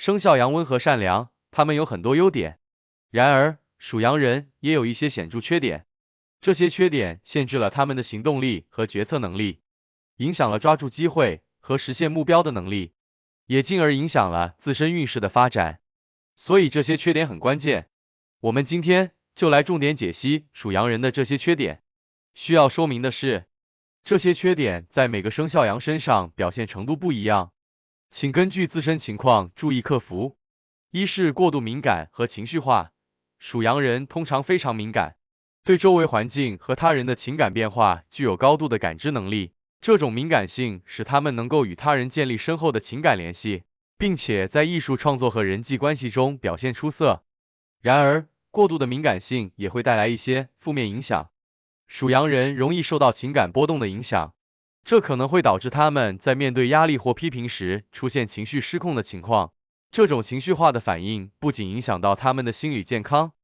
生肖羊温和善良，他们有很多优点。然而，属羊人也有一些显著缺点，这些缺点限制了他们的行动力和决策能力，影响了抓住机会和实现目标的能力，也进而影响了自身运势的发展。所以这些缺点很关键。我们今天就来重点解析属羊人的这些缺点。需要说明的是，这些缺点在每个生肖羊身上表现程度不一样，请根据自身情况注意克服。一是过度敏感和情绪化，属羊人通常非常敏感，对周围环境和他人的情感变化具有高度的感知能力。这种敏感性使他们能够与他人建立深厚的情感联系，并且在艺术创作和人际关系中表现出色。然而，过度的敏感性也会带来一些负面影响。属羊人容易受到情感波动的影响，这可能会导致他们在面对压力或批评时出现情绪失控的情况。这种情绪化的反应不仅影响到他们的心理健康，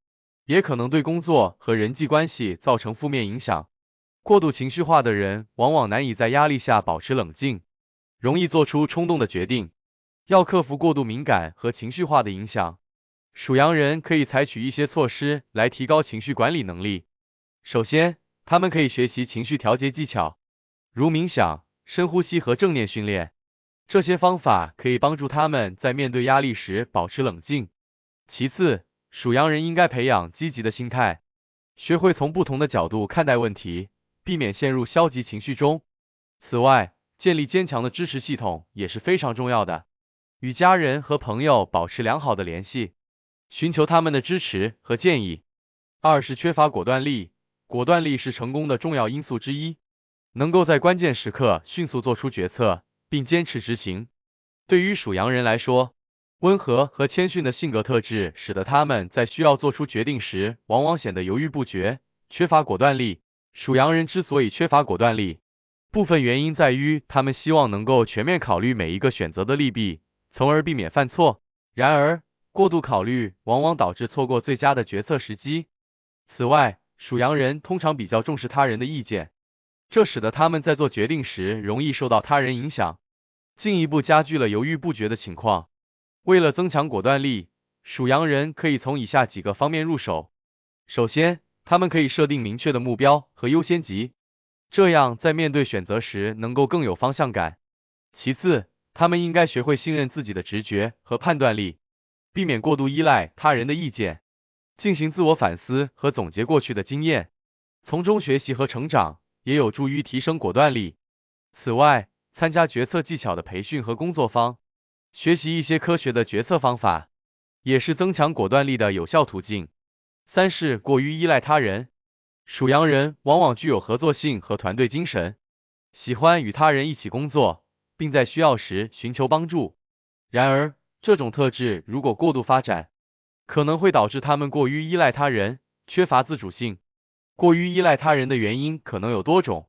也可能对工作和人际关系造成负面影响。过度情绪化的人往往难以在压力下保持冷静，容易做出冲动的决定。要克服过度敏感和情绪化的影响，属羊人可以采取一些措施来提高情绪管理能力。首先，他们可以学习情绪调节技巧，如冥想、深呼吸和正念训练。这些方法可以帮助他们在面对压力时保持冷静。其次，属羊人应该培养积极的心态，学会从不同的角度看待问题，避免陷入消极情绪中。此外，建立坚强的支持系统也是非常重要的。与家人和朋友保持良好的联系，寻求他们的支持和建议。二是缺乏果断力，果断力是成功的重要因素之一，能够在关键时刻迅速做出决策，并坚持执行。对于属羊人来说，温和和谦逊的性格特质使得他们在需要做出决定时，往往显得犹豫不决，缺乏果断力。属羊人之所以缺乏果断力，部分原因在于他们希望能够全面考虑每一个选择的利弊，从而避免犯错。然而，过度考虑往往导致错过最佳的决策时机。此外，属羊人通常比较重视他人的意见，这使得他们在做决定时容易受到他人影响，进一步加剧了犹豫不决的情况。为了增强果断力，属羊人可以从以下几个方面入手。首先，他们可以设定明确的目标和优先级，这样在面对选择时能够更有方向感。其次，他们应该学会信任自己的直觉和判断力，避免过度依赖他人的意见，进行自我反思和总结过去的经验，从中学习和成长，也有助于提升果断力。此外，参加决策技巧的培训和工作坊，学习一些科学的决策方法，也是增强果断力的有效途径。三是过于依赖他人，属羊人往往具有合作性和团队精神，喜欢与他人一起工作，并在需要时寻求帮助。然而，这种特质如果过度发展，可能会导致他们过于依赖他人，缺乏自主性。过于依赖他人的原因可能有多种。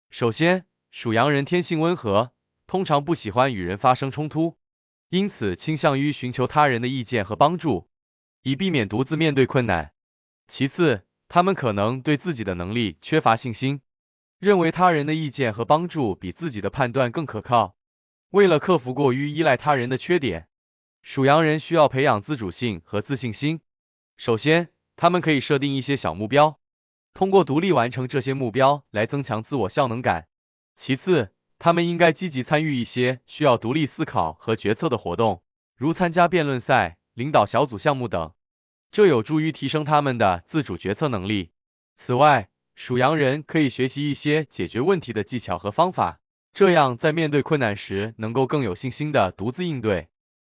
首先，属羊人天性温和，通常不喜欢与人发生冲突，因此倾向于寻求他人的意见和帮助，以避免独自面对困难。其次，他们可能对自己的能力缺乏信心，认为他人的意见和帮助比自己的判断更可靠。为了克服过于依赖他人的缺点，属羊人需要培养自主性和自信心。首先，他们可以设定一些小目标，通过独立完成这些目标来增强自我效能感。其次，他们应该积极参与一些需要独立思考和决策的活动，如参加辩论赛、领导小组项目等，这有助于提升他们的自主决策能力。此外，属羊人可以学习一些解决问题的技巧和方法，这样在面对困难时能够更有信心的独自应对。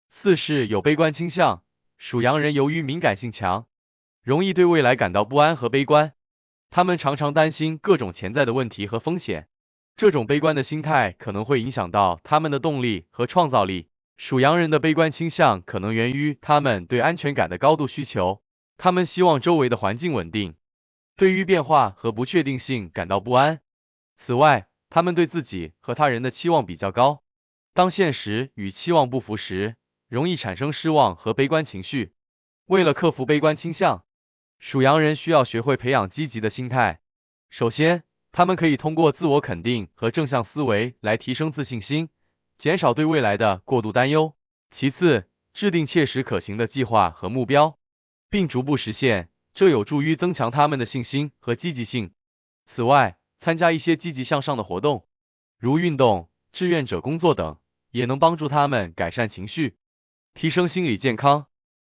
四是有悲观倾向，属羊人由于敏感性强，容易对未来感到不安和悲观，他们常常担心各种潜在的问题和风险。这种悲观的心态可能会影响到他们的动力和创造力。属羊人的悲观倾向可能源于他们对安全感的高度需求，他们希望周围的环境稳定，对于变化和不确定性感到不安。此外，他们对自己和他人的期望比较高，当现实与期望不符时，容易产生失望和悲观情绪。为了克服悲观倾向，属羊人需要学会培养积极的心态。首先，他们可以通过自我肯定和正向思维来提升自信心，减少对未来的过度担忧。其次，制定切实可行的计划和目标，并逐步实现，这有助于增强他们的信心和积极性。此外，参加一些积极向上的活动，如运动、志愿者工作等，也能帮助他们改善情绪，提升心理健康。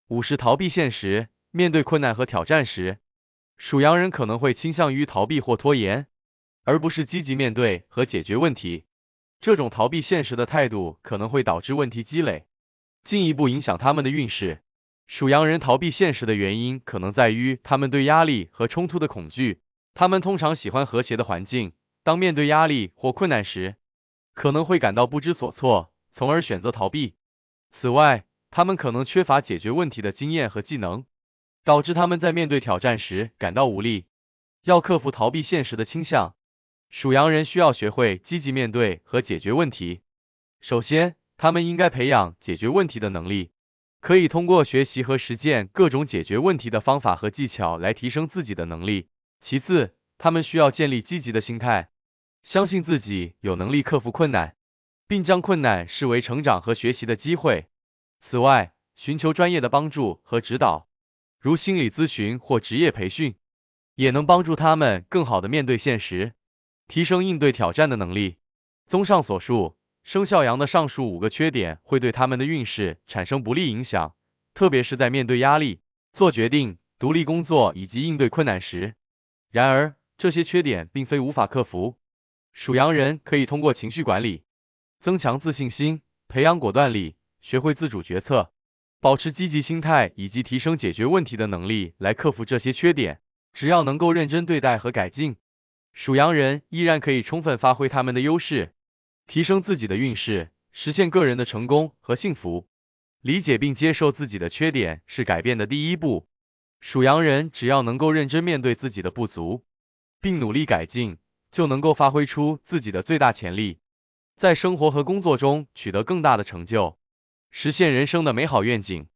5是逃避现实，面对困难和挑战时，属羊人可能会倾向于逃避或拖延，而不是积极面对和解决问题。这种逃避现实的态度可能会导致问题积累，进一步影响他们的运势。属羊人逃避现实的原因可能在于他们对压力和冲突的恐惧，他们通常喜欢和谐的环境，当面对压力或困难时，可能会感到不知所措，从而选择逃避。此外，他们可能缺乏解决问题的经验和技能，导致他们在面对挑战时感到无力。要克服逃避现实的倾向，属羊人需要学会积极面对和解决问题。首先，他们应该培养解决问题的能力，可以通过学习和实践各种解决问题的方法和技巧来提升自己的能力。其次，他们需要建立积极的心态，相信自己有能力克服困难，并将困难视为成长和学习的机会。此外，寻求专业的帮助和指导，如心理咨询或职业培训，也能帮助他们更好地面对现实，提升应对挑战的能力。综上所述，生肖羊的上述5个缺点会对他们的运势产生不利影响，特别是在面对压力、做决定、独立工作以及应对困难时。然而，这些缺点并非无法克服。属羊人可以通过情绪管理，增强自信心，培养果断力，学会自主决策，保持积极心态以及提升解决问题的能力来克服这些缺点。只要能够认真对待和改进，属羊人依然可以充分发挥他们的优势，提升自己的运势，实现个人的成功和幸福。理解并接受自己的缺点是改变的第一步。属羊人只要能够认真面对自己的不足，并努力改进，就能够发挥出自己的最大潜力，在生活和工作中取得更大的成就，实现人生的美好愿景。